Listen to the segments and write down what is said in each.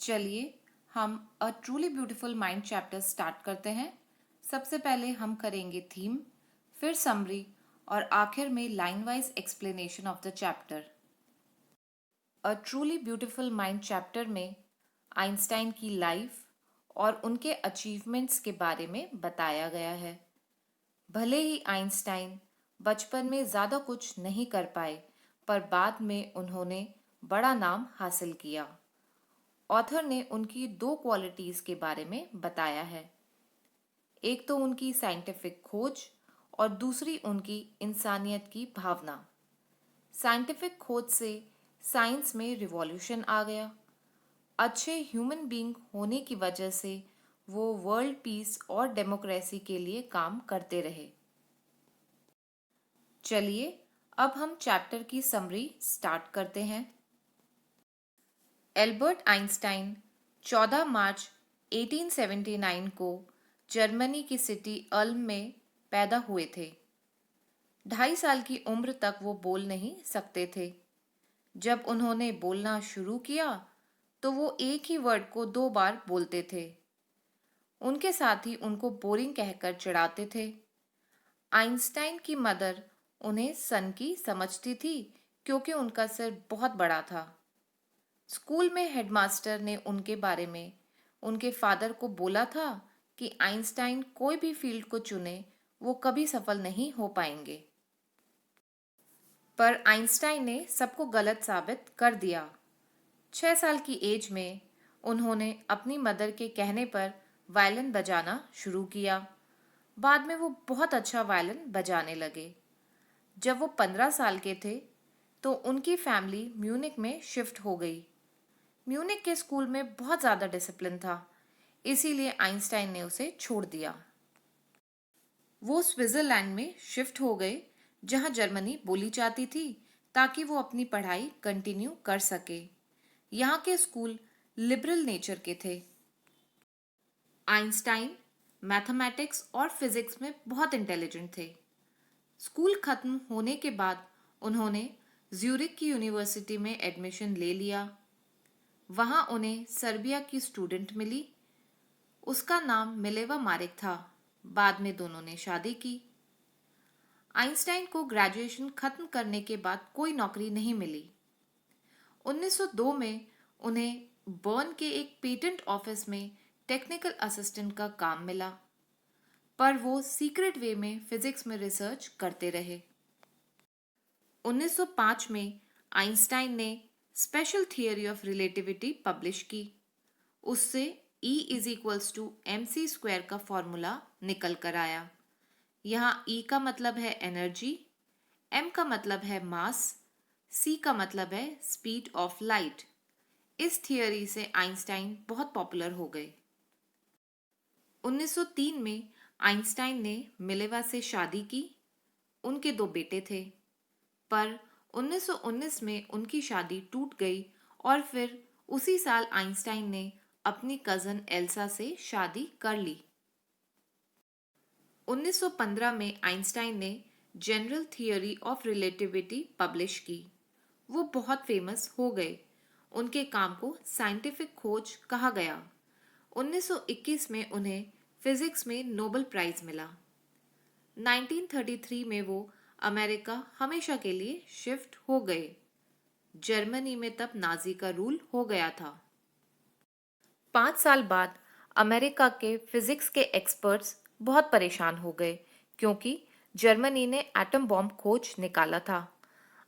चलिए हम a truly beautiful mind chapter start करते हैं। सबसे पहले हम करेंगे थीम, फिर समरी और आखिर में line wise explanation of the chapter. A truly beautiful mind chapter में आइंस्टाइन की लाइफ और उनके अचीवमेंट्स के बारे में बताया गया है। भले ही आइंस्टाइन बचपन में ज़्यादा कुछ नहीं कर पाए, पर बाद में उन्होंने बड़ा नाम हासिल किया। ऑथर ने उनकी दो क्वालिटीज के बारे में बताया है। एक तो उनकी साइंटिफिक खोज और दूसरी उनकी इंसानियत की भावना। साइंटिफिक खोज से साइंस में रिवॉल्यूशन आ गया। अच्छे ह्यूमन बीइंग होने की वजह से वो वर्ल्ड पीस और डेमोक्रेसी के लिए काम करते रहे। चलिए अब हम चैप्टर की समरी स्टार्ट करते हैं। एल्बर्ट आइंस्टाइन 14 मार्च 1879 को जर्मनी की सिटी अल्म में पैदा हुए थे। 2.5 साल की उम्र तक वो बोल नहीं सकते थे। जब उन्होंने बोलना शुरू किया तो वो एक ही वर्ड को 2 बार बोलते थे। उनके साथी उनको बोरिंग कहकर चिढ़ाते थे। आइंस्टाइन की मदर उन्हें सन की समझती थी क्योंकि उनका सिर बहुत बड़ा था। स्कूल में हेडमास्टर ने उनके बारे में उनके फादर को बोला था कि आइंस्टाइन कोई भी फील्ड को चुने वो कभी सफल नहीं हो पाएंगे। पर आइंस्टाइन ने सबको गलत साबित कर दिया। 6 साल की एज में उन्होंने अपनी मदर के कहने पर वायलिन बजाना शुरू किया। बाद में वो बहुत अच्छा वायलिन बजाने लगे। जब वो 15 साल के थे तो उनकी फैमिली म्यूनिक में शिफ्ट हो गई। म्यूनिक के स्कूल में बहुत ज़्यादा डिसिप्लिन था, इसीलिए आइंस्टाइन ने उसे छोड़ दिया। वो स्विट्जरलैंड में शिफ्ट हो गए जहां जर्मनी बोली जाती थी, ताकि वो अपनी पढ़ाई कंटिन्यू कर सके। यहाँ के स्कूल लिबरल नेचर के थे। आइंस्टाइन मैथमेटिक्स और फिजिक्स में बहुत इंटेलिजेंट थे। स्कूल खत्म होने के बाद उन्होंने ज्यूरिक की यूनिवर्सिटी में एडमिशन ले लिया। वहां उन्हें सर्बिया की स्टूडेंट मिली। उसका नाम मिलेवा मारिक था। बाद में दोनों ने शादी की। आइंस्टाइन को ग्रेजुएशन खत्म करने के बाद कोई नौकरी नहीं मिली। 1902 में उन्हें बर्न के एक पेटेंट ऑफिस में टेक्निकल असिस्टेंट का काम मिला, पर वो सीक्रेट वे में फिजिक्स में रिसर्च करते रहे। 1905 में आइंस्टाइन ने special theory of relativity publish की। उससे E is equals to mc² का फॉर्मूला निकल कर आया। यहाँ E का मतलब है एनर्जी, M का मतलब है मास, C का मतलब है स्पीड ऑफ लाइट। इस थियरी से आइंस्टाइन बहुत पॉपुलर हो गए। 1903 में आइंस्टाइन ने मिलेवा से शादी की। उनके 2 बेटे थे, पर 1919 में उनकी शादी टूट गई और फिर उसी साल आइंस्टाइन ने अपनी कजन एल्सा से शादी कर ली। 1915 में आइंस्टाइन ने general theory of relativity publish की। वो बहुत फेमस हो गए। उनके काम को साइंटिफिक खोज कहा गया। 1921 में उन्हें फिजिक्स में नोबेल प्राइज मिला। 1933 में वो अमेरिका हमेशा के लिए शिफ्ट हो गए। जर्मनी में तब नाजी का रूल हो गया था। 5 साल बाद अमेरिका के फिजिक्स के एक्सपर्ट्स बहुत परेशान हो गए क्योंकि जर्मनी ने एटम बॉम्ब खोज निकाला था।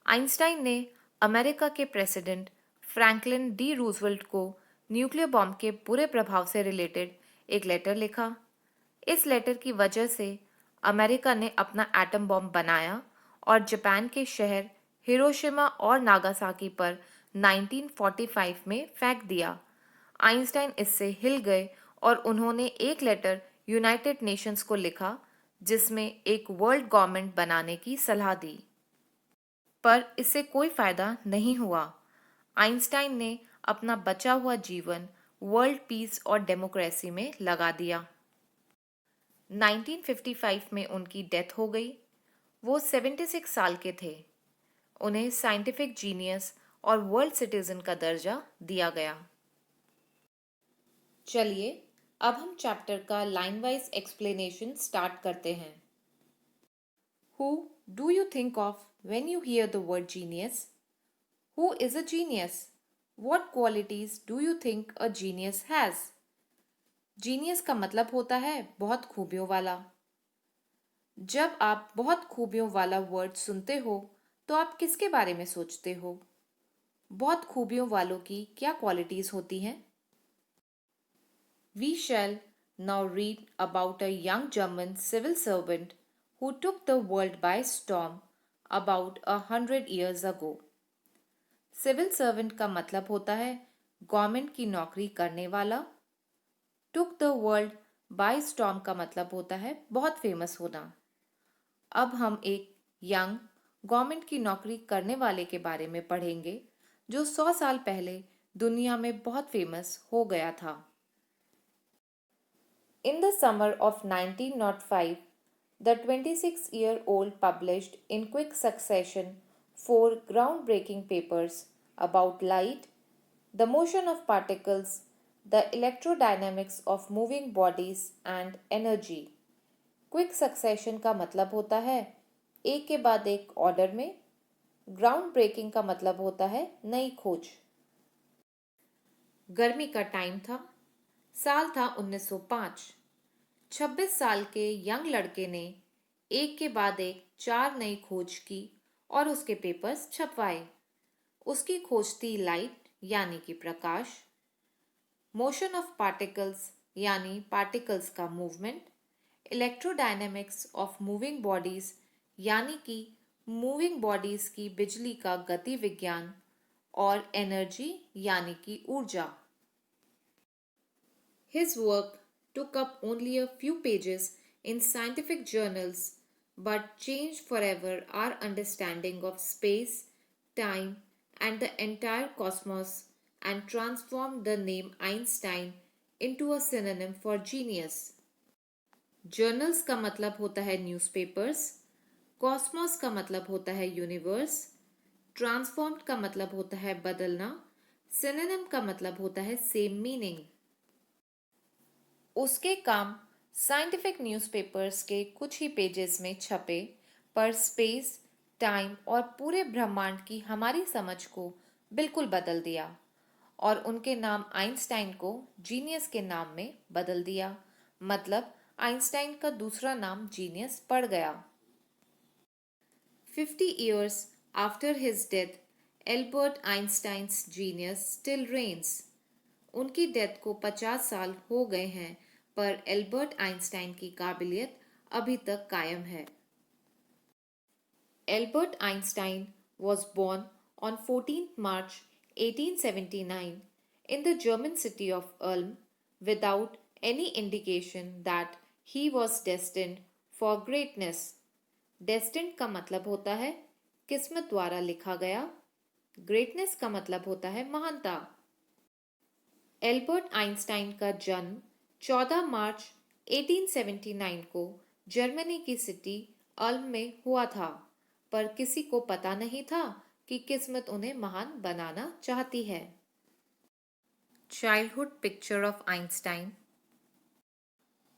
आइंस्टाइन ने अमेरिका के प्रेसिडेंट फ्रैंकलिन डी रूजवेल्ट को न्यूक्लियर बॉम्ब के बुरे प्रभाव से रिलेटेड एक लेटर लिखा। इस लेटर की वजह से अमेरिका ने अपना एटम बॉम्ब बनाया और जापान के शहर हिरोशिमा और नागासाकी पर 1945 में फेंक दिया। आइंस्टाइन इससे हिल गए और उन्होंने एक लेटर यूनाइटेड नेशंस को लिखा जिसमें एक वर्ल्ड गवर्नमेंट बनाने की सलाह दी, पर इससे कोई फायदा नहीं हुआ। आइंस्टाइन ने अपना बचा हुआ जीवन वर्ल्ड पीस और डेमोक्रेसी में लगा दिया। 1955 में उनकी डेथ हो गई। वो 76 साल के थे। उन्हें साइंटिफिक जीनियस और वर्ल्ड सिटीजन का दर्जा दिया गया। चलिए अब हम चैप्टर का लाइन वाइज एक्सप्लेनेशन स्टार्ट करते हैं। Who do you think of when you hear the word genius? Who is a genius? What qualities do you think a genius has? Genius का मतलब होता है बहुत खूबियों वाला। जब आप बहुत खूबियों वाला वर्ड सुनते हो तो आप किसके बारे में सोचते हो? बहुत खूबियों वालों की क्या क्वालिटीज होती हैं? We shall now read about a young German civil servant who took the world by storm about 100 years ago. Civil servant का मतलब होता है गवर्नमेंट की नौकरी करने वाला। Took the world by storm का मतलब होता है बहुत फेमस होना। अब हम एक यंग गवर्नमेंट की नौकरी करने वाले के बारे में पढ़ेंगे जो 100 साल पहले दुनिया में बहुत फेमस हो गया था। In the summer of 1905, the 26-year-old published in quick succession 4 groundbreaking papers about light, the motion of particles, the electrodynamics of moving bodies and energy. Quick succession का मतलब होता है एक के बाद एक ऑर्डर में। ग्राउंड ब्रेकिंग का मतलब होता है नई खोज। गर्मी का टाइम था, साल था 1905। 26 साल के यंग लड़के ने एक के बाद एक 4 नई खोज की और उसके पेपर्स छपवाए। उसकी खोज थी लाइट यानी कि प्रकाश, मोशन ऑफ पार्टिकल्स यानी पार्टिकल्स का movement, electrodynamics of moving bodies यानी कि मूविंग बॉडीज की बिजली का गति विज्ञान, और एनर्जी यानी कि ऊर्जा। His work took up only a few pages in scientific journals but changed forever our understanding of space, time, and the entire cosmos and transformed the name Einstein into a synonym for genius. Journals का मतलब होता है newspapers, Cosmos का मतलब होता है universe, transformed का मतलब होता है बदलना, सिनोनिम का मतलब होता है सेम मीनिंग। उसके काम साइंटिफिक न्यूज़पेपर्स के कुछ ही पेजेस में छपे पर स्पेस, टाइम और पूरे ब्रह्मांड की हमारी समझ को बिल्कुल बदल दिया और उनके नाम आइंस्टाइन को जीनियस के नाम में बदल दिया। मतलब आइंस्टाइन का दूसरा नाम जीनियस पड़ गया। 50 years after his death, Albert Einstein's genius still reigns. उनकी डेथ को 50 साल हो गए हैं पर एल्बर्ट आइंस्टाइन की काबिलियत अभी तक कायम है। Albert Einstein was born on 14th March 1879 in the German city of Ulm without any indication that he was destined for greatness. Destined का मतलब होता है किस्मत द्वारा लिखा गया। ग्रेटनेस का मतलब होता है महानता। एल्बर्ट आइंस्टाइन का जन्म 14 मार्च 1879 को जर्मनी की सिटी अल्म में हुआ था, पर किसी को पता नहीं था कि किस्मत उन्हें महान बनाना चाहती है। Childhood picture of Einstein.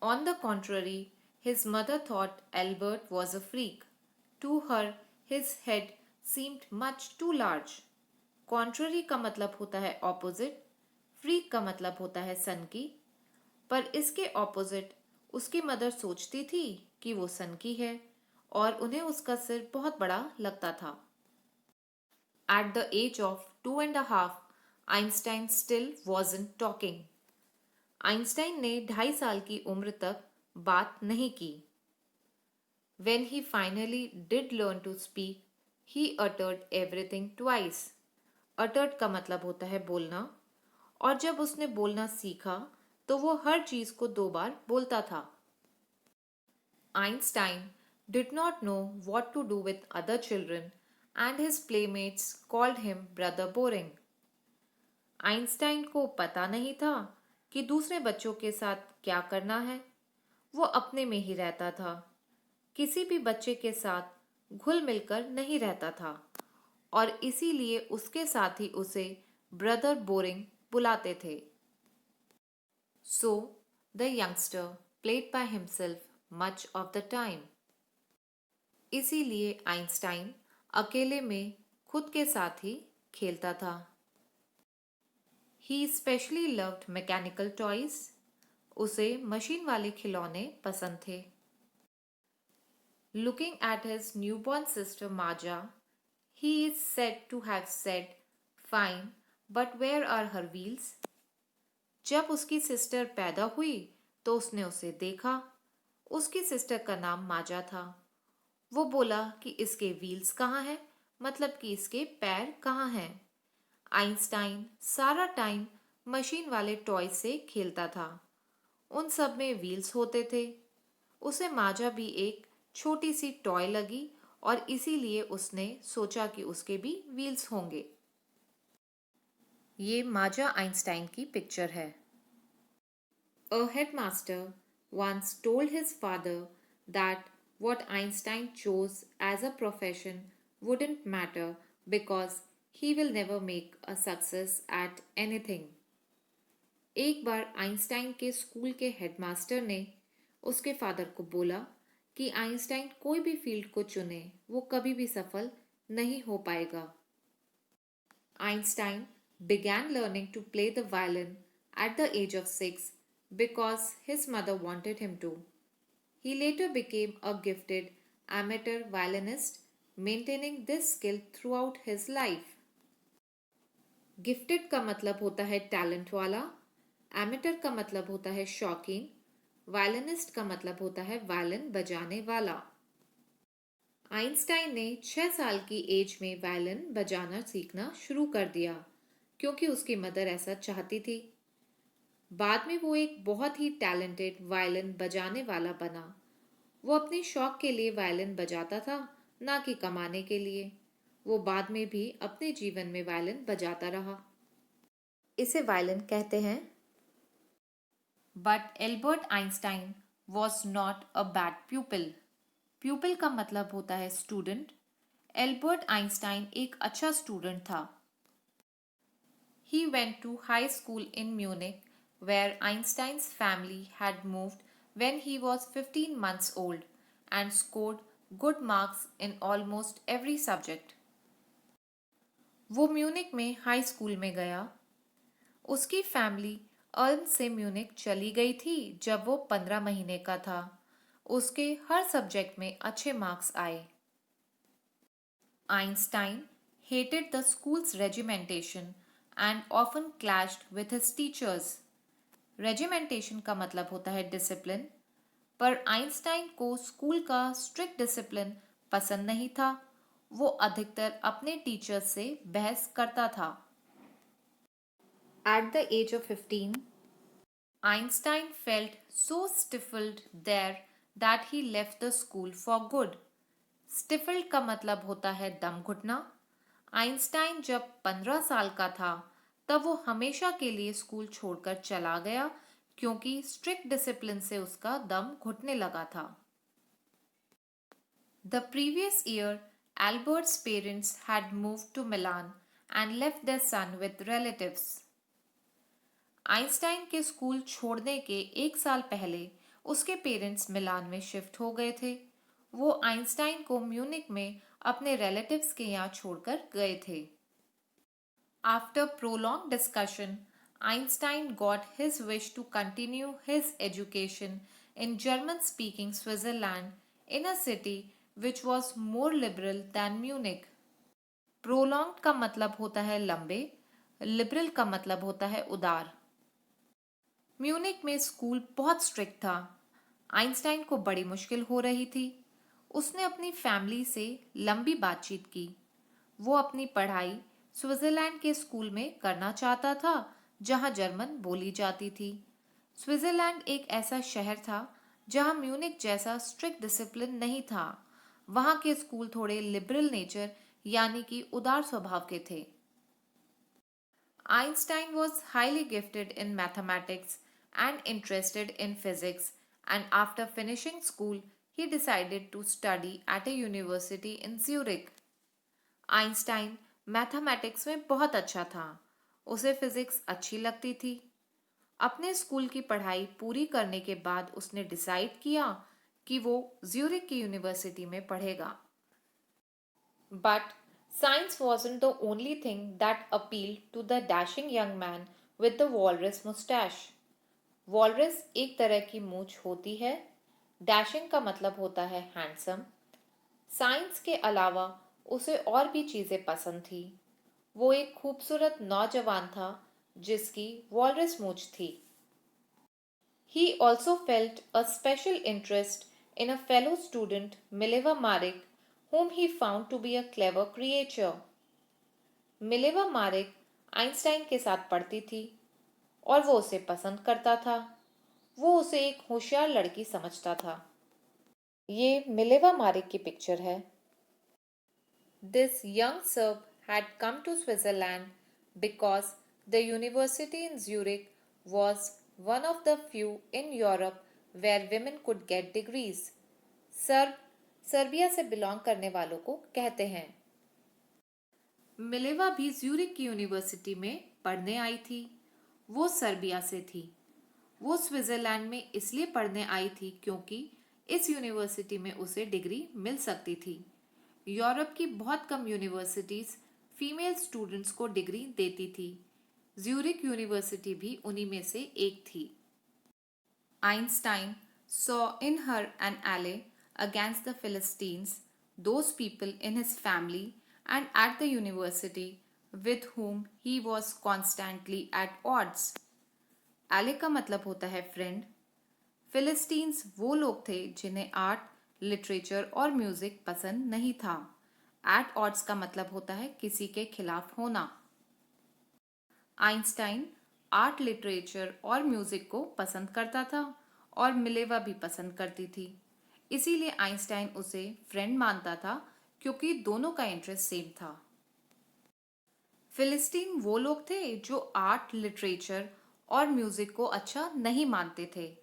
On the contrary, his mother thought Albert was a freak. To her, his head seemed much too large. Contrary का मतलब होता है opposite, freak का मतलब होता है सनकी, पर इसके opposite उसकी मदर सोचती थी कि वो सनकी है और उन्हें उसका सिर बहुत बड़ा लगता था। At the age of 2.5, Einstein still wasn't talking. Einstein ने 2.5 साल की उम्र तक बात नहीं की। When he finally did learn to speak, he uttered everything twice. Uttered का मतलब होता है बोलना, और जब उसने बोलना सीखा तो वो हर चीज को 2 बार बोलता था। Einstein did not know what to do with other children and his playmates called him Brother Boring. Einstein को पता नहीं था कि दूसरे बच्चों के साथ क्या करना है। वो अपने में ही रहता था, किसी भी बच्चे के साथ घुल मिलकर नहीं रहता था और इसीलिए उसके साथ ही उसे ब्रदर बोरिंग बुलाते थे। So, the youngster played by himself much of the time. इसीलिए आइंस्टाइन अकेले में खुद के साथ ही खेलता था. He especially loved mechanical toys. उसे मशीन वाले खिलौने पसंद थे. Looking at his newborn sister Maja, he is said to have said, "Fine, but where are her wheels?" जब उसकी सिस्टर पैदा हुई तो उसने उसे देखा. उसकी सिस्टर का नाम माजा था. वो बोला कि इसके व्हील्स कहाँ हैं, मतलब कि इसके पैर कहाँ हैं. आइंस्टाइन सारा टाइम मशीन वाले टॉय से खेलता था. उन सब में व्हील्स होते थे. उसे माजा भी एक छोटी सी टॉय लगी और इसीलिए उसने सोचा कि उसके भी व्हील्स होंगे. ये माजा आइंस्टाइन की पिक्चर है. A headmaster once told his father that what Einstein chose as a profession wouldn't matter because he will never make a success at anything. एक बार आइंस्टाइन के स्कूल के हेडमास्टर ने उसके फादर को बोला कि आइंस्टाइन कोई भी फील्ड को चुने वो कभी भी सफल नहीं हो पाएगा. Einstein began learning to play the violin at the age of 6 because his mother wanted him to. He later became a gifted amateur violinist, maintaining this skill throughout his life. Gifted का मतलब होता है talent वाला, amateur का मतलब होता है शौकीन, वायलिनिस्ट का मतलब होता है वायलिन बजाने वाला. आइंस्टाइन ने 6 साल की एज में वायलिन बजाना सीखना शुरू कर दिया क्योंकि उसकी मदर ऐसा चाहती थी. बाद में वो एक बहुत ही टैलेंटेड वायलिन बजाने वाला बना. वो अपने शौक के लिए वायलिन बजाता था, ना कि कमाने के लिए. वो बाद में भी अपने जीवन में वायलिन बजाता रहा. इसे वायलिन कहते हैं. But Albert Einstein was not a bad प्यूपिल. प्यूपिल का मतलब होता है स्टूडेंट. एल्बर्ट आइंस्टाइन एक अच्छा स्टूडेंट था. He went to high school in Munich, where Einstein's family had moved when he was 15 months old and scored good marks in almost every subject. वो Munich में high school में गया. उसकी family earn से Munich चली गई थी जब वो 15 महीने का था. उसके हर सब्जेक्ट में अच्छे मार्क्स आए. Einstein hated the school's regimentation and often clashed with his teachers. Regimentation का मतलब होता है डिसिप्लिन, पर आइंस्टाइन को स्कूल का स्ट्रिक्ट डिसिप्लिन पसंद नहीं था. वो अधिकतर अपने टीचर्स से बहस करता था. At the age of 15, Einstein felt so stifled there that he left the school for good. स्टिफल्ड का मतलब होता है दम घुटना. आइंस्टाइन जब 15 साल का था तब वो हमेशा के लिए स्कूल छोड़कर चला गया क्योंकि स्ट्रिक्ट डिसिप्लिन से उसका दम घुटने लगा था. The previous year, Albert's parents had moved to Milan and left their son with relatives. Einstein के स्कूल छोड़ने के एक साल पहले उसके पेरेंट्स मिलान में शिफ्ट हो गए थे. वो आइंस्टाइन को म्यूनिक में अपने रिलेटिव्स के यहाँ छोड़कर गए थे. After prolong discussion, Einstein got his wish to continue his education in German speaking Switzerland in a city which was more liberal than Munich. Prolong का मतलब होता है लंबे, लिबरल का मतलब होता है उदार. म्यूनिक में स्कूल बहुत स्ट्रिक्ट था. आइंस्टाइन को बड़ी मुश्किल हो रही थी. उसने अपनी फैमिली से लंबी बातचीत की. वो अपनी पढ़ाई स्विट्जरलैंड के स्कूल में करना चाहता था जहां जर्मन बोली जाती थी. स्विट्जरलैंड एक ऐसा शहर था जहां म्यूनिक जैसा स्ट्रिक्ट डिसिप्लिन नहीं था. वहां के स्कूल थोड़े लिबरल नेचर यानी कि उदार स्वभाव के थे. Einstein was highly gifted in mathematics and interested in physics, and after finishing school, he decided to study at a university in Zurich. Einstein mathematics में बहुत अच्छा था. उसे फिजिक्स अच्छी लगती थी. अपने स्कूल की पढ़ाई पूरी करने के बाद उसने डिसाइड किया कि वो ज्यूरिक की यूनिवर्सिटी में पढ़ेगा। But science wasn't the only thing that appealed to the dashing young man with the walrus mustache. Walrus एक तरह की मूंछ होती है। डैशिंग का मतलब होता है हैंडसम। साइंस के अलावा उसे और भी चीज़ें पसंद थी। वो एक खूबसूरत नौजवान था जिसकी वॉलरस मूंछ थी। He also felt a special interest in a fellow student, Mileva Marik, whom he found to be a clever creature. Mileva Maric Einstein के साथ पढ़ती थी और वो उसे पसंद करता था। वो उसे एक होशियार लड़की समझता था। ये मिलेवा मारिक की पिक्चर है। This young Serb had come to Switzerland because the university in Zurich was one of the few in Europe where women could get degrees. SERB Serbia से बिलोंग करने वालों को कहते हैं। मिलेवा भी ज्यूरिक की यूनिवर्सिटी में पढ़ने आई थी। वो सर्बिया से थी। वो स्विट्जरलैंड में इसलिए पढ़ने आई थी क्योंकि इस यूनिवर्सिटी में उसे डिग्री मिल सकती थी। यूरोप की बहुत कम यूनिवर्सिटीज फीमेल स्टूडेंट्स को डिग्री देती थी। ज्यूरिक यूनिवर्सिटी भी उन्हीं में से एक थी। Einstein saw in her an ally against the Philistines, those people in his family and at the university with whom he was constantly at odds. Ally का मतलब होता है फ्रेंड। फिलिस्टीन्स वो लोग थे जिन्हें आर्ट, लिटरेचर और म्यूजिक पसंद नहीं था। एट ऑड्स का मतलब होता है किसी के खिलाफ होना। आइंस्टाइन आर्ट, लिटरेचर और म्यूजिक को पसंद करता था और मिलेवा भी पसंद करती थी। इसीलिए आइंस्टाइन उसे फ्रेंड मानता था क्योंकि दोनों का इंटरेस्ट सेम था। फिलिस्तीन वो लोग थे जो आर्ट, लिटरेचर और म्यूजिक को अच्छा नहीं मानते थे।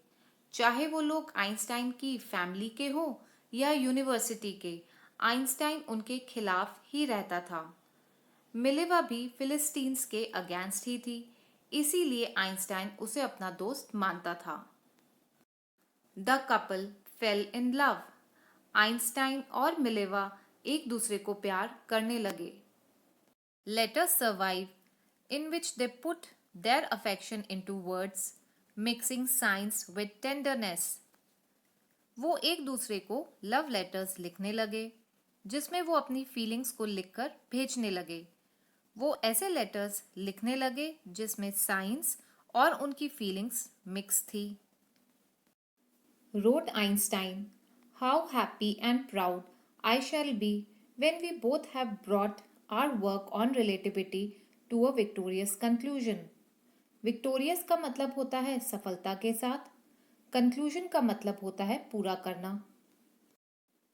चाहे वो लोग आइंस्टाइन की फैमिली के हो या यूनिवर्सिटी के, आइंस्टाइन उनके खिलाफ ही रहता था। मिलेवा भी फिलिस्तीन्स के अगेंस्ट ही थी, इसीलिए आइंस्टाइन उसे अपना दोस्त मानता था। The couple fell in love. Einstein और मिलेवा एक दूसरे को प्यार करने लगे। Letters survive in which they put their affection into words, mixing science with tenderness. वो एक दूसरे को लव लेटर्स लिखने लगे जिसमें वो अपनी फीलिंग्स को लिखकर भेजने लगे। वो ऐसे लेटर्स लिखने लगे जिसमें साइंस और उनकी फीलिंग्स मिक्स थी। Wrote Einstein, "How happy and proud I shall be when we both have brought our work on relativity to a victorious conclusion." Victorious का मतलब होता है सफलता के साथ, conclusion का मतलब होता है पूरा करना।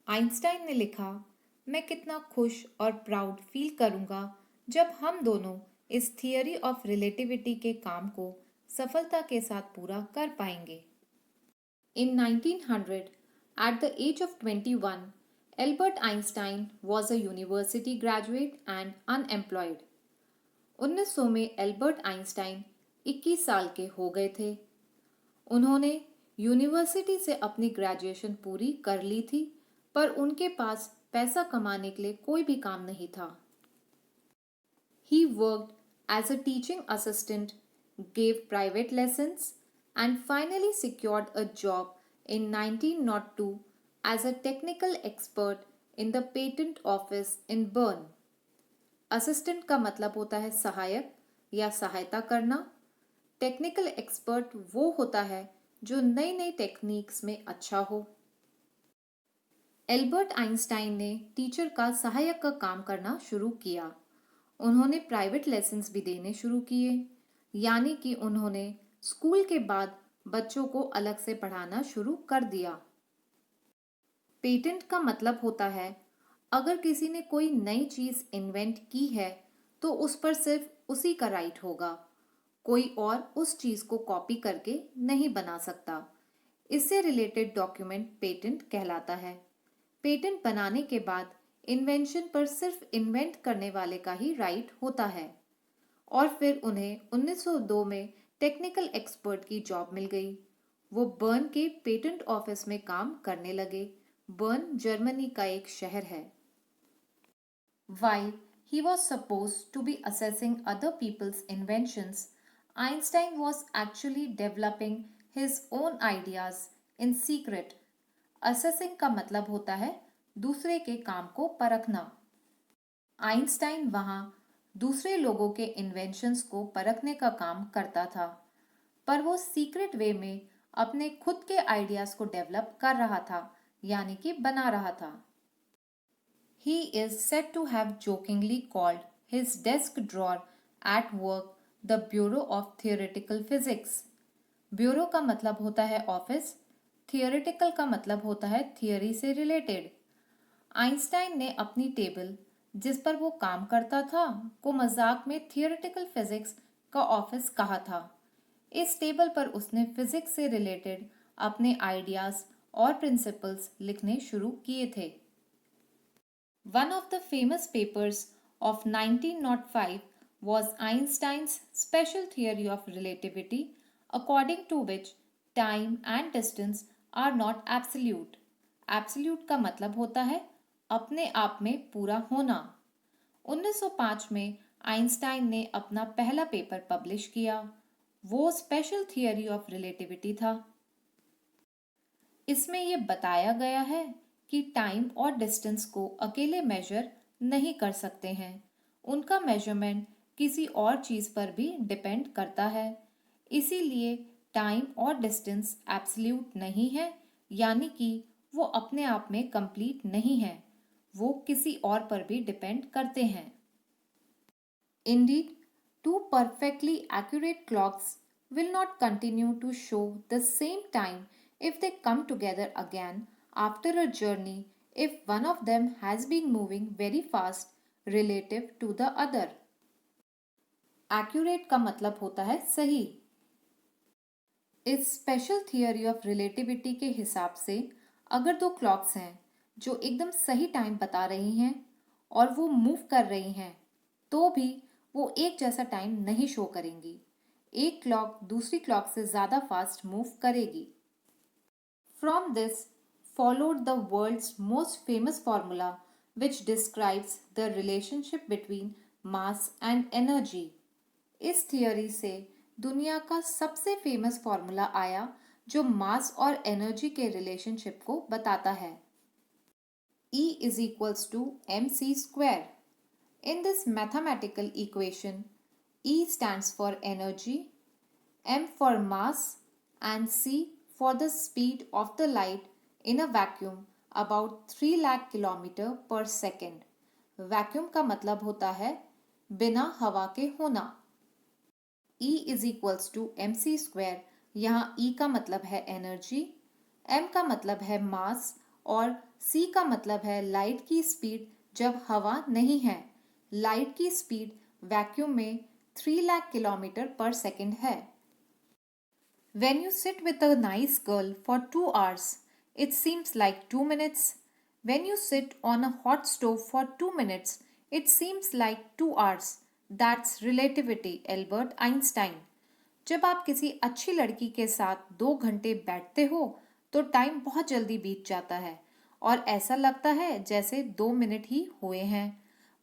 आइंस्टाइन ने लिखा, मैं कितना खुश और प्राउड फील करूंगा जब हम दोनों इस थियरी ऑफ रिलेटिविटी के काम को सफलता के साथ पूरा कर पाएंगे। In 1900, at the age of 21, Albert Einstein was a university graduate and unemployed. 1900 में एल्बर्ट आइंस्टाइन 21 साल के हो गए थे। उन्होंने यूनिवर्सिटी से अपनी ग्रेजुएशन पूरी कर ली थी, पर उनके पास पैसा कमाने के लिए कोई भी काम नहीं था। He worked as a teaching assistant, gave private lessons, and finally secured a job in 1902 as a technical expert in the patent office in Bern. Assistant का मतलब होता है सहायक या सहायता करना। टेक्निकल एक्सपर्ट वो होता है जो नई नई टेक्निक्स में अच्छा हो। एल्बर्ट आइंस्टाइन ने टीचर का सहायक का काम करना शुरू किया। उन्होंने प्राइवेट लेसन्स भी देने शुरू किए, यानी कि उन्होंने स्कूल के बाद बच्चों को अलग से पढ़ाना शुरू कर दिया। पेटेंट का मतलब होता है अगर किसी ने कोई नई चीज इन्वेंट की है तो उस पर सिर्फ उसी का राइट होगा, कोई और उस चीज को कॉपी करके नहीं बना सकता। इससे रिलेटेड डॉक्यूमेंट पेटेंट कहलाता है। पेटेंट बनाने के बाद इन्वेंशन पर सिर्फ इन्वेंट करने वाले का ही राइट होता है और फिर उन्हें 1902 में टेक्निकल एक्सपर्ट की जॉब मिल गई। वो बर्न के पेटेंट ऑफिस में काम करने लगे। बर्न जर्मनी का एक शहर है। While he was supposed to be assessing other people's inventions, Einstein was actually developing his own ideas in secret. Assessing का मतलब होता है दूसरे के काम को परखना। आइंस्टाइन वहाँ दूसरे लोगों के इन्वेंशंस को परखने का काम करता था, पर वो सीक्रेट वे में अपने खुद के आइडियाज को डेवलप कर रहा था, यानी कि बना रहा था। He is said to have jokingly called his desk drawer at work the Bureau of Theoretical Physics. Bureau का मतलब होता है ऑफिस, थियोरेटिकल का मतलब होता है थियोरी से रिलेटेड। आइंस्टाइन ने अपनी टेबल जिस पर वो काम करता था को मजाक में थियोरेटिकल फिजिक्स का ऑफिस कहा था। इस टेबल पर उसने फिजिक्स से रिलेटेड अपने आइडियाज और प्रिंसिपल्स लिखने शुरू किए थे। One of the famous papers of 1905 was Einstein's special theory of relativity, according to which time and distance are not absolute. Absolute का मतलब होता है अपने आप में पूरा होना। 1905 में आइंस्टाइन ने अपना पहला पेपर पब्लिश किया। वो स्पेशल थियरी ऑफ रिलेटिविटी था। इसमें यह बताया गया है कि टाइम और डिस्टेंस को अकेले मेजर नहीं कर सकते हैं। उनका मेजरमेंट किसी और चीज़ पर भी डिपेंड करता है। इसीलिए टाइम और डिस्टेंस एब्सोल्यूट नहीं है, यानी कि वो अपने आप में कंप्लीट नहीं है, वो किसी और पर भी डिपेंड करते हैं। Indeed, two perfectly accurate clocks will not continue to show the same time if they come together again after a journey if one of them has been moving very fast relative to the other. Accurate का मतलब होता है सही। इस special theory of relativity के हिसाब से अगर दो क्लॉक्स हैं जो एकदम सही टाइम बता रही हैं और वो मूव कर रही हैं, तो भी वो एक जैसा टाइम नहीं शो करेंगी। एक क्लॉक दूसरी क्लॉक से ज़्यादा फास्ट मूव करेगी। From this followed the world's most famous formula which describes the relationship between mass and energy. इस थियोरी से दुनिया का सबसे फेमस फॉर्मूला आया जो मास और एनर्जी के रिलेशनशिप को बताता है। E is equals to mc square. In this mathematical equation, E stands for energy, m for mass and c for the speed of the light in a vacuum about 3 lakh kilometre पर second. Vacuum का मतलब होता है बिना हवा के होना। E is equals to mc square। यहाँ E का मतलब है एनर्जी, m का मतलब है मास और c का मतलब है लाइट की स्पीड जब हवा नहीं है। लाइट की स्पीड वैक्यूम में 3 लाख किलोमीटर पर सेकेंड है। When you sit with a nice girl for 2 hours, it seems like 2 minutes. When you sit on a hot stove for 2 minutes, it seems like 2 hours. That's relativity, Albert Einstein. जब आप किसी अच्छी लड़की के साथ 2 घंटे बैठते हो तो टाइम बहुत जल्दी बीत जाता है और ऐसा लगता है जैसे 2 मिनट ही हुए हैं।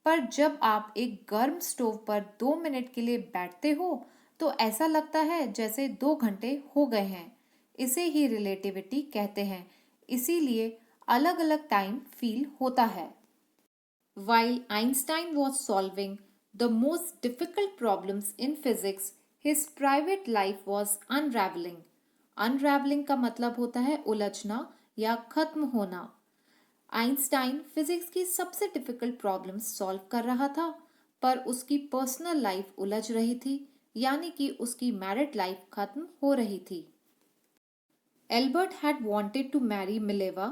पर जब आप एक गर्म स्टोव पर 2 मिनट के लिए बैठते हो तो ऐसा लगता है जैसे 2 घंटे हो गए हैं। इसे ही रिलेटिविटी कहते हैं। इसीलिए अलग अलग टाइम फील होता है। While Einstein was solving the most difficult problems in physics, his private life was unraveling. Unraveling का मतलब होता है उलझना या खत्म होना। आइंस्टाइन फिजिक्स की सबसे डिफिकल्ट प्रॉब्लम्स सॉल्व कर रहा था, पर उसकी पर्सनल लाइफ उलझ रही थी, यानी कि उसकी मैरिड लाइफ खत्म हो रही थी। Albert had wanted to marry Mileva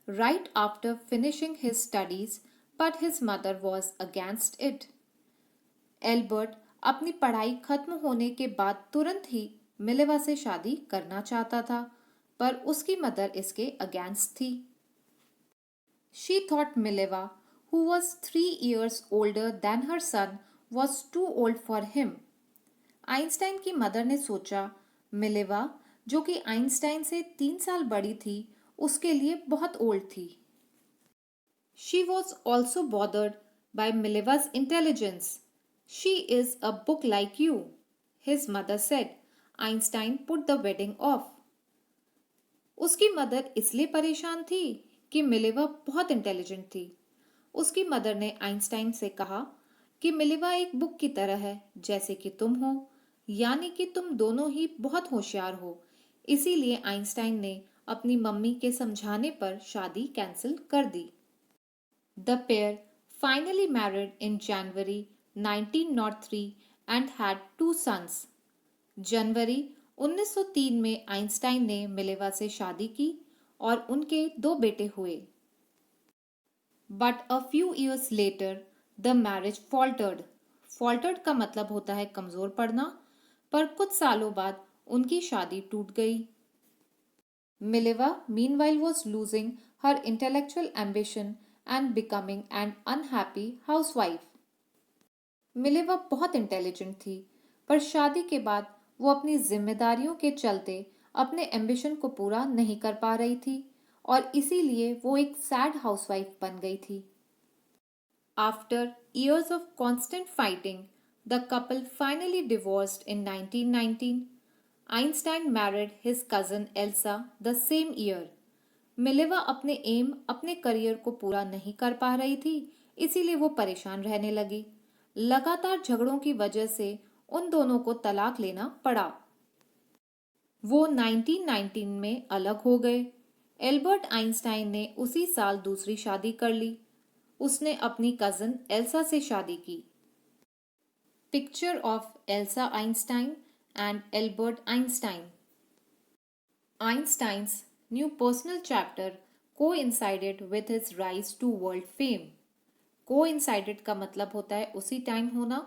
right after finishing his studies, but his mother was against it. Albert अपनी पढ़ाई खत्म होने के बाद तुरंत ही मिलेवा से शादी करना चाहता था, पर उसकी मदर इसके अगेंस्ट थी। She thought Mileva, who was 3 years older than her son, was too old for him. Einstein की मदर ने सोचा मिलेवा, जो कि आइंस्टाइन से 3 साल बड़ी थी, उसके लिए बहुत ओल्ड थी। She was also bothered by Mileva's intelligence. She is a book like you, his mother said. Einstein put the wedding off. उसकी मदर इसलिए परेशान थी कि मिलेवा बहुत इंटेलिजेंट थी। उसकी मदर ने आइंस्टाइन से कहा कि मिलेवा एक बुक की तरह है, जैसे कि तुम हो, यानी कि तुम दोनों ही बहुत होशियार हो। इसीलिए आइंस्टाइन ने अपनी मम्मी के समझाने पर शादी कैंसिल कर दी। The pair finally married in January 1903 and had 2 sons. जनवरी 1903 में आइंस्टाइन ने मिलेवा से शादी की और उनके 2 बेटे हुए। But a few years later the marriage faltered. Faltered का मतलब होता है कमजोर पड़ना, पर कुछ सालों बाद उनकी शादी टूट गई। Mileva meanwhile was losing her intellectual ambition and becoming an unhappy housewife. Mileva बहुत इंटेलिजेंट थी, पर शादी के बाद वो अपनी जिम्मेदारियों के चलते अपने एम्बिशन को पूरा नहीं कर पा रही थी और इसीलिए वो एक सैड हाउसवाइफ बन गई थी। After years of constant fighting, the couple finally divorced in 1919. Einstein married his cousin Elsa the same year. Mileva अपने एम अपने करियर को पूरा नहीं कर पा रही थी, इसीलिए वो परेशान रहने लगी। लगातार झगड़ों की वजह से उन दोनों को तलाक लेना पड़ा। वो 1919 में अलग हो गए। एल्बर्ट आइंस्टाइन ने उसी साल दूसरी शादी कर ली। उसने अपनी कजन एल्सा से शादी की। Picture of Elsa Einstein and Albert Einstein. Einstein's new personal chapter coincided with his rise to world fame. Coincided का मतलब होता है उसी टाइम होना।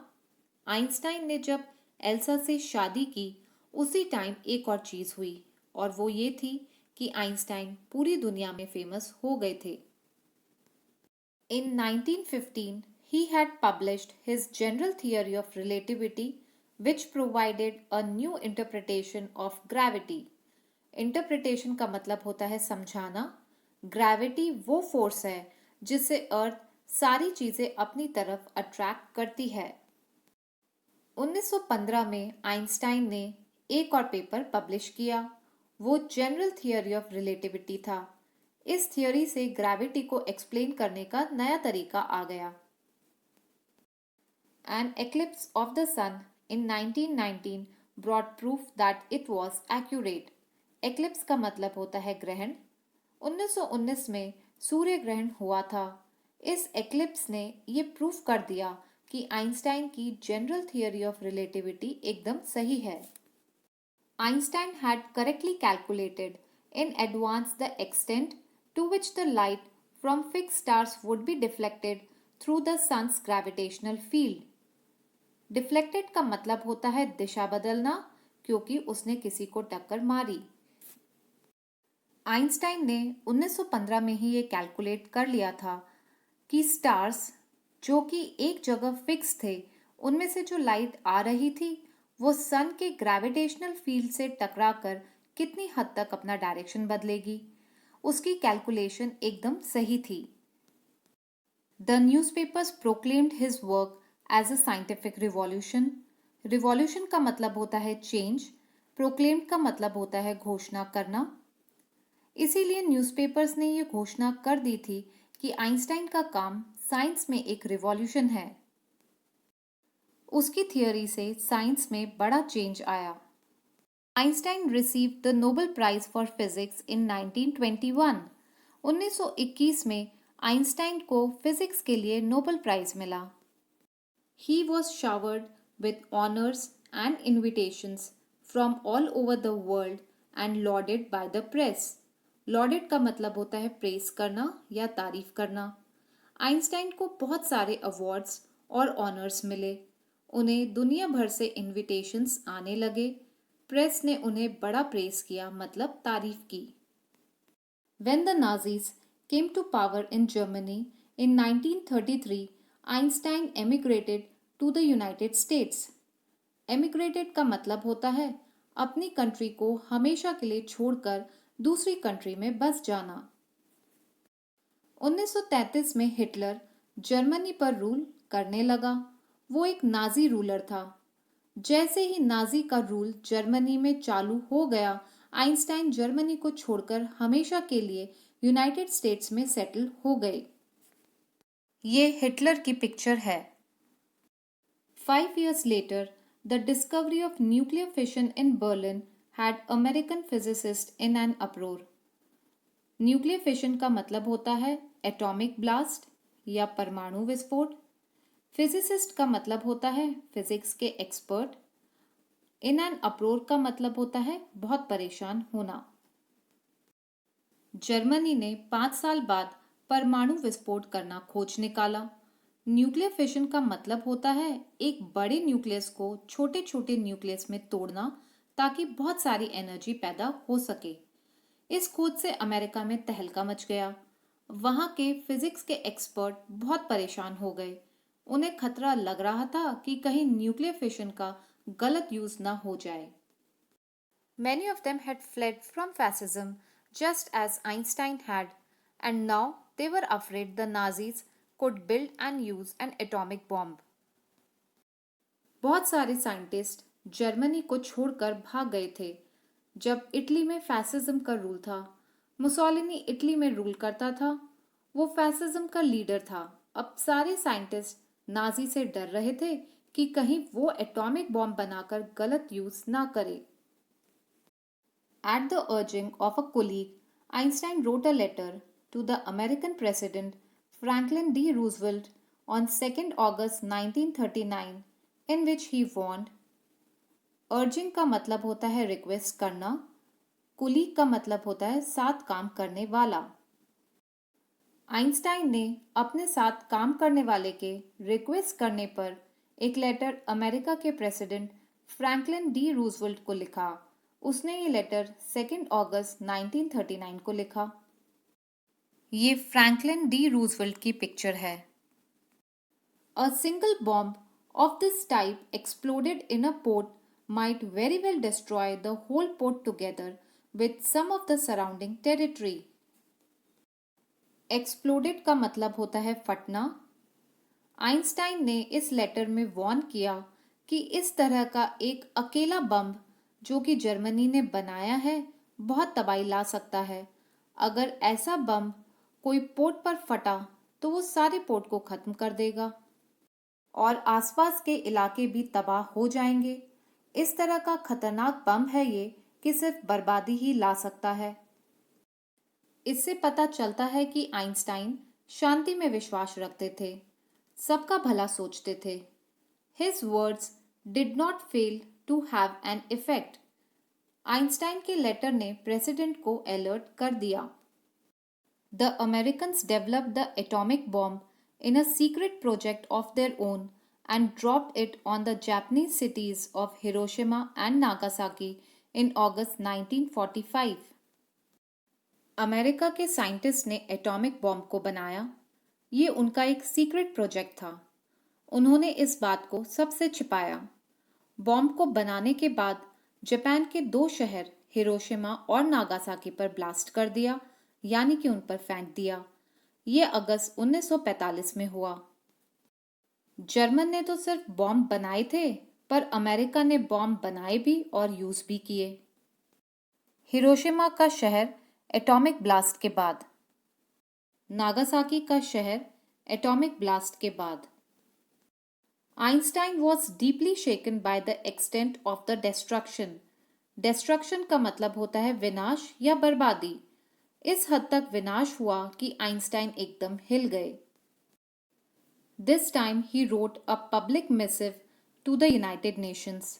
आइंस्टाइन ने जब एल्सा से शादी की, उसी टाइम एक और चीज हुई, और वो ये थी कि आइंस्टाइन पूरी दुनिया में फेमस हो गए थे। In 1915, he had published his general theory of relativity, which provided a new interpretation of gravity. Interpretation का मतलब होता है समझाना। ग्रेविटी वो फोर्स है जिससे अर्थ सारी चीजें अपनी तरफ अट्रैक्ट करती है। 1915 में आइंस्टाइन ने एक और पेपर पब्लिश किया। वो जनरल थियोरी ऑफ रिलेटिविटी था। इस थियोरी से ग्रेविटी को एक्सप्लेन करने का नया तरीका आ गया। An eclipse of the sun in 1919 brought proof that it was accurate. Eclipse का मतलब होता है ग्रहण। 1919 में सूर्य ग्रहण हुआ था। इस एक्लिप्स ने ये प्रूफ कर दिया कि आइंस्टाइन की जनरल थियोरी ऑफ रिलेटिविटी एकदम सही है। Einstein had correctly calculated in advance the extent to which the light from fixed stars would be deflected through the sun's gravitational field. Deflected का मतलब होता है दिशा बदलना, क्योंकि उसने किसी को टक्कर मारी। आइंस्टाइन ने 1915 में ही ये कैलकुलेट कर लिया था कि स्टार्स जो कि एक जगह फिक्स थे, उनमें से जो लाइट आ रही थी वो सन के ग्रेविटेशनल फील्ड से टकराकर कितनी हद तक अपना डायरेक्शन बदलेगी। उसकी कैलकुलेशन एकदम सही थी। The newspapers proclaimed his work as a scientific revolution. Revolution का मतलब होता है चेंज, प्रोक्लेम्ड का मतलब होता है घोषणा करना। इसीलिए न्यूज़पेपर्स ने ये घोषणा कर दी थी कि आइंस्टाइन का काम साइंस में एक रिवॉल्यूशन है। उसकी थियोरी से साइंस में बड़ा चेंज आया। Einstein received the Nobel prize for physics in 1921। 1921 में आइंस्टाइन को फिजिक्स के लिए नोबेल प्राइज मिला। He was showered with honours and invitations from all over the world and loaded by the press. Loaded का मतलब होता है प्रेस करना या तारीफ करना। आइंस्टाइन को बहुत सारे अवार्ड्स और ऑनर्स मिले। उन्हें दुनिया भर से इनविटेशंस आने लगे। प्रेस ने उन्हें बड़ा प्रेस किया, मतलब तारीफ की। When the Nazis came to power in Germany in 1933, Einstein emigrated to the United States. एमिग्रेटेड का मतलब होता है अपनी कंट्री को हमेशा के लिए छोड़कर दूसरी कंट्री में बस जाना। 1933 में हिटलर जर्मनी पर रूल करने लगा। वो एक नाजी रूलर था। जैसे ही नाजी का रूल जर्मनी में चालू हो गया, आइंस्टाइन जर्मनी को छोड़कर हमेशा के लिए यूनाइटेड स्टेट्स में सेटल हो गए। ये हिटलर की पिक्चर है। 5 years later, the discovery of nuclear fission in Berlin had American physicists in an uproar. Nuclear fission का मतलब होता है एटॉमिक ब्लास्ट या परमाणु विस्फोट। फिजिसिस्ट का मतलब होता है फिजिक्स के एक्सपर्ट। इन एन अप्रोर का मतलब होता है बहुत परेशान होना। जर्मनी ने 5 साल बाद परमाणु विस्फोट करना खोज निकाला। न्यूक्लियर फिशन का मतलब होता है एक बड़े न्यूक्लियस को छोटे छोटे न्यूक्लियस में तोड़ना ताकि बहुत सारी एनर्जी पैदा हो सके। इस खोज से अमेरिका में तहलका मच गया। वहां के फिजिक्स के एक्सपर्ट बहुत परेशान हो गए। उन्हें खतरा लग रहा था कि कहीं न्यूक्लियर फिशन का गलत यूज ना हो जाए। Many of them had fled from fascism just as Einstein had, and now they were afraid the Nazis could build and use an atomic bomb. बहुत सारे साइंटिस्ट जर्मनी को छोड़कर भाग गए थे जब इटली में फैसिज्म का रूल था। मुसोलिनी इटली में रूल करता था। वो फैसिज्म का लीडर था। अब सारे साइंटिस्ट नाजी से डर रहे थे कि कहीं वो एटॉमिक बॉम्ब बनाकर गलत यूज ना करे। At the urging of a colleague, Einstein wrote a letter to the American President Franklin D. Roosevelt on 2nd August 1939 in which he warned। Urging का मतलब होता है रिक्वेस्ट करना। कुलीग का मतलब होता है साथ काम करने वाला। आइंस्टाइन ने अपने साथ काम करने वाले के रिक्वेस्ट करने पर एक लेटर अमेरिका के प्रेसिडेंट फ्रैंकलिन डी रूजवेल्ट को लिखा। उसने ये लेटर 2 अगस्त 1939 को लिखा। ये फ्रैंकलिन डी रूजवेल्ट की पिक्चर है। A single bomb of this type exploded in a port might very well destroy the whole port together with some of the surrounding territory. Exploded का मतलब होता है फटना। आइंस्टाइन ने इस लेटर में warn किया कि इस तरह का एक अकेला बम जो कि जर्मनी ने बनाया है बहुत तबाही ला सकता है। अगर ऐसा बम कोई पोर्ट पर फटा तो वो सारे पोर्ट को खत्म कर देगा और आसपास के इलाके भी तबाह हो जाएंगे। इस तरह का खतरनाक बम है ये कि सिर्फ बर्बादी ही ला सकता है। इससे पता चलता है कि आइंस्टाइन शांति में विश्वास रखते थे, सबका भला सोचते थे। His words did not fail to have an effect. Einstein के लेटर ने प्रेसिडेंट को अलर्ट कर दिया। The Americans developed the atomic bomb in a secret project of their own and dropped it on the Japanese cities of Hiroshima and Nagasaki in August 1945. America के scientist ने atomic bomb को बनाया। ये उनका एक secret project था। उन्होंने इस बात को सबसे छिपाया। बॉम्ब को बनाने के बाद जापान के 2 शहर हिरोशिमा और नागासाकी पर ब्लास्ट कर दिया, यानी कि उन पर फेंक दिया। ये अगस्त 1945 में हुआ। जर्मन ने तो सिर्फ बॉम्ब बनाए थे, पर अमेरिका ने बॉम्ब बनाए भी और यूज भी किए। हिरोशिमा का शहर एटॉमिक ब्लास्ट के बाद, नागासाकी का शहर एटॉमिक ब्लास्ट के बाद। Einstein was deeply shaken by the extent of the destruction. Destruction का मतलब होता है विनाश या बर्बादी। इस हद तक विनाश हुआ कि आइंस्टाइन एकदम हिल गए। This time he wrote a public missive to the United Nations.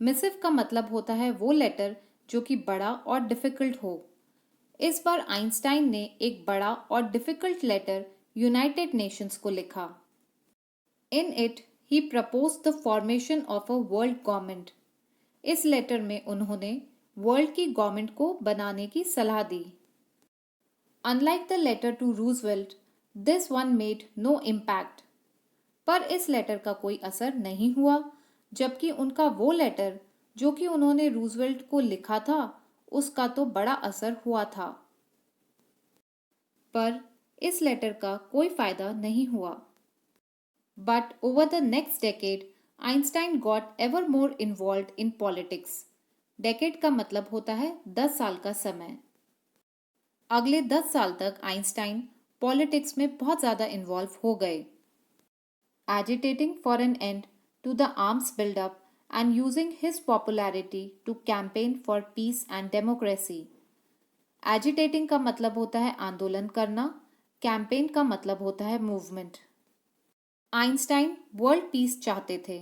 Missive का मतलब होता है वो लेटर जो कि बड़ा और डिफिकल्ट हो। इस बार आइंस्टाइन ने एक बड़ा और डिफिकल्ट लेटर यूनाइटेड नेशंस को लिखा। In it he proposed the formation of a world government. इस लेटर में उन्होंने वर्ल्ड की गवर्नमेंट को बनाने की सलाह दी। Unlike the letter to Roosevelt, this one made no impact. पर इस लेटर का कोई असर नहीं हुआ। जबकि उनका वो लेटर जो कि उन्होंने रूजवेल्ट को लिखा था उसका तो बड़ा असर हुआ था। पर इस लेटर का कोई फायदा नहीं हुआ। But over the next decade, Einstein got ever more involved in politics. Decade का मतलब होता है 10 साल का समय। अगले 10 साल तक आइंस्टाइन पॉलिटिक्स में बहुत ज़्यादा इन्वॉल्व हो गए, agitating for an end to the arms buildup and using his popularity to campaign for peace and democracy. Agitating का मतलब होता है आंदोलन करना, कैंपेन का मतलब होता है मूवमेंट। आइंस्टाइन वर्ल्ड पीस चाहते थे।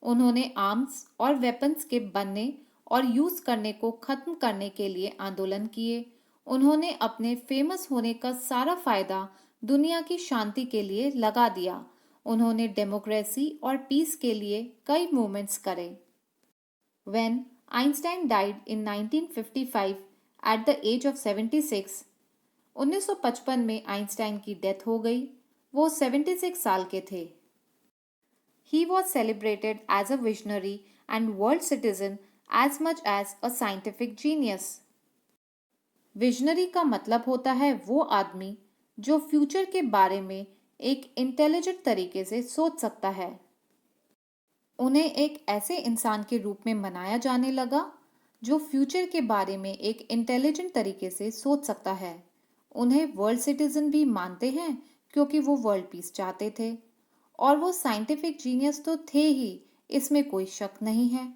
उन्होंने आर्म्स और वेपन्स के बनने और यूज करने को खत्म करने के लिए आंदोलन किए। उन्होंने अपने फेमस होने का सारा फायदा दुनिया की शांति के लिए लगा दिया। उन्होंने डेमोक्रेसी और पीस के लिए कई मूवमेंट्स करे। When Einstein died in 1955 at the age of 76, 1955 में आइंस्टाइन की डेथ हो गई। वो 76 साल के थे। He was celebrated as a visionary and world citizen as much as a scientific genius. Visionary का मतलब होता है वो आदमी जो फ्यूचर के बारे में एक इंटेलिजेंट तरीके से सोच सकता है। उन्हें एक ऐसे इंसान के रूप में मनाया जाने लगा जो फ्यूचर के बारे में एक इंटेलिजेंट तरीके से सोच सकता है। उन्हें वर्ल्ड सिटीजन भी मानते हैं क्योंकि वो वर्ल्ड पीस चाहते थे, और वो साइंटिफिक जीनियस तो थे ही, इसमें कोई शक नहीं है।